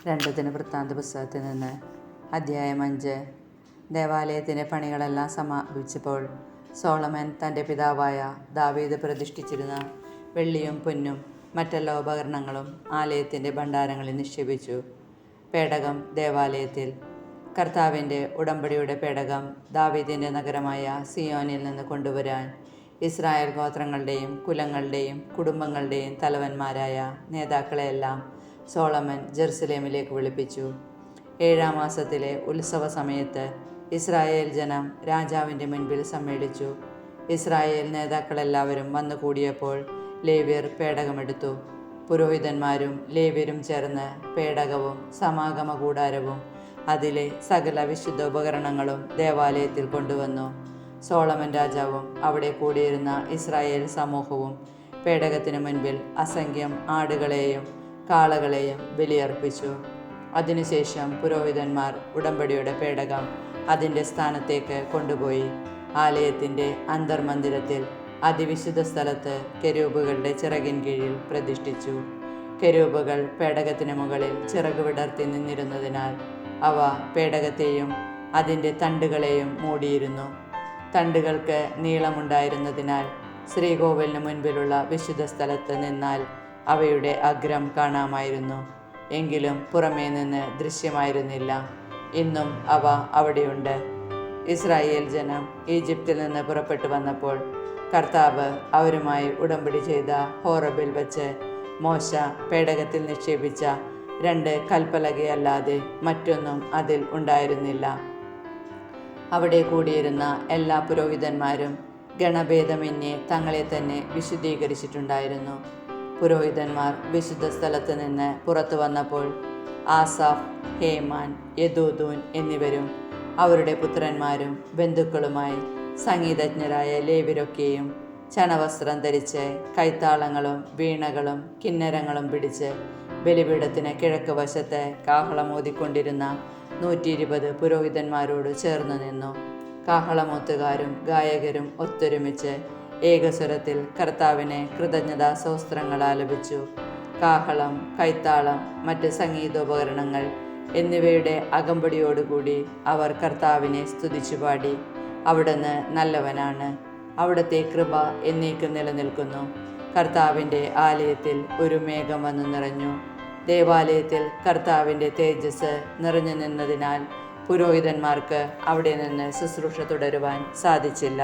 രണ്ട് ദിനവൃത്താന്ത പുസ്തകത്തിൽ നിന്ന് അധ്യായം 5. ദേവാലയത്തിൻ്റെ പണികളെല്ലാം സമാപിച്ചപ്പോൾ സോളമൻ തൻ്റെ പിതാവായ ദാവീദ് പ്രതിഷ്ഠിച്ചിരുന്ന വെള്ളിയും പൊന്നും മറ്റെല്ലാ ഉപകരണങ്ങളും ആലയത്തിൻ്റെ ഭണ്ഡാരങ്ങളിൽ നിക്ഷേപിച്ചു. പേടകം ദേവാലയത്തിൽ. കർത്താവിൻ്റെ ഉടമ്പടിയുടെ പേടകം ദാവീദിൻ്റെ നഗരമായ സിയോനിൽ നിന്ന് കൊണ്ടുവരാൻ ഇസ്രായേൽ ഗോത്രങ്ങളുടെയും കുലങ്ങളുടെയും കുടുംബങ്ങളുടെയും തലവന്മാരായ നേതാക്കളെയെല്ലാം സോളമൻ ജെറുസലേമിലേക്ക് വിളിപ്പിച്ചു. 7-ാം മാസത്തിലെ ഉത്സവ സമയത്ത് ഇസ്രായേൽ ജനം രാജാവിൻ്റെ മുൻപിൽ സമ്മേളിച്ചു. ഇസ്രായേൽ നേതാക്കളെല്ലാവരും വന്നു കൂടിയപ്പോൾ ലേവ്യർ പേടകമെടുത്തു. പുരോഹിതന്മാരും ലേവ്യരും ചേർന്ന് പേടകവും സമാഗമ കൂടാരവും അതിലെ സകല വിശുദ്ധ ഉപകരണങ്ങളും ദേവാലയത്തിൽ കൊണ്ടുവന്നു. സോളമൻ രാജാവും അവിടെ കൂടിയിരുന്ന ഇസ്രായേൽ സമൂഹവും പേടകത്തിനു മുൻപിൽ അസംഖ്യം ആടുകളെയും കാളകളെയും ബലിയർപ്പിച്ചു. അതിനുശേഷം പുരോഹിതന്മാർ ഉടമ്പടിയുടെ പേടകം അതിൻ്റെ സ്ഥാനത്തേക്ക് കൊണ്ടുപോയി ആലയത്തിൻ്റെ അന്തർമന്ദിരത്തിൽ അതിവിശുദ്ധ സ്ഥലത്ത് കെരൂബുകളുടെ ചിറകിൻ കീഴിൽ പ്രതിഷ്ഠിച്ചു. കെരൂബുകൾ പേടകത്തിന് മുകളിൽ ചിറക് വിടർത്തി നിന്നിരുന്നതിനാൽ അവ പേടകത്തെയും അതിൻ്റെ തണ്ടുകളെയും മൂടിയിരുന്നു. തണ്ടുകൾക്ക് നീളമുണ്ടായിരുന്നതിനാൽ ശ്രീകോവിലിന് മുൻപിലുള്ള വിശുദ്ധ സ്ഥലത്ത് നിന്നാൽ അവയുടെ അഗ്രം കാണാമായിരുന്നു, എങ്കിലും പുറമേ നിന്ന് ദൃശ്യമായിരുന്നില്ല. ഇന്നും അവ അവിടെയുണ്ട്. ഇസ്രായേൽ ജനം ഈജിപ്തിൽ നിന്ന് പുറപ്പെട്ടു വന്നപ്പോൾ കർത്താവ് അവരുമായി ഉടമ്പടി ചെയ്ത ഹോറബിൽ വച്ച് മോശ പേടകത്തിൽ നിക്ഷേപിച്ച 2 കൽപ്പലകയല്ലാതെ മറ്റൊന്നും അതിൽ ഉണ്ടായിരുന്നില്ല. അവിടെ കൂടിയിരുന്ന എല്ലാ പുരോഹിതന്മാരും ഗണഭേദമന്യേ തങ്ങളെ തന്നെ വിശുദ്ധീകരിച്ചിട്ടുണ്ടായിരുന്നു. പുരോഹിതന്മാർ വിശുദ്ധ സ്ഥലത്ത് നിന്ന് പുറത്തു വന്നപ്പോൾ ആസാഫ്, ഹേമാൻ, യെദൂഥൂൻ എന്നിവരും അവരുടെ പുത്രന്മാരും ബന്ധുക്കളുമായി സംഗീതജ്ഞരായ ലേവ്യരൊക്കെയും ചണവസ്ത്രം ധരിച്ച് കൈത്താളങ്ങളും വീണകളും കിന്നരങ്ങളും പിടിച്ച് ബലിപീഠത്തിന് കിഴക്ക് വശത്ത് കാഹളമോതിക്കൊണ്ടിരുന്ന 120 പുരോഹിതന്മാരോട് ചേർന്ന് നിന്നു. കാഹളമൂത്തുകാരും ഗായകരും ഒത്തൊരുമിച്ച് ഏകസ്വരത്തിൽ കർത്താവിന് കൃതജ്ഞതാസ്തോത്രങ്ങൾ ആലപിച്ചു. കാഹളം, കൈത്താളം, മറ്റ് സംഗീതോപകരണങ്ങൾ എന്നിവയുടെ അകമ്പടിയോടുകൂടി അവർ കർത്താവിനെ സ്തുതിച്ചു പാടി. അവിടുന്ന് നല്ലവനാണ്, അവിടുത്തെ കൃപ എന്നേക്കും നിലനിൽക്കുന്നു. കർത്താവിൻ്റെ ആലയത്തിൽ ഒരു മേഘം വന്നു നിറഞ്ഞു. ദേവാലയത്തിൽ കർത്താവിൻ്റെ തേജസ് നിറഞ്ഞു നിന്നതിനാൽ പുരോഹിതന്മാർക്ക് അവിടെ നിന്ന് ശുശ്രൂഷ തുടരുവാൻ സാധിച്ചില്ല.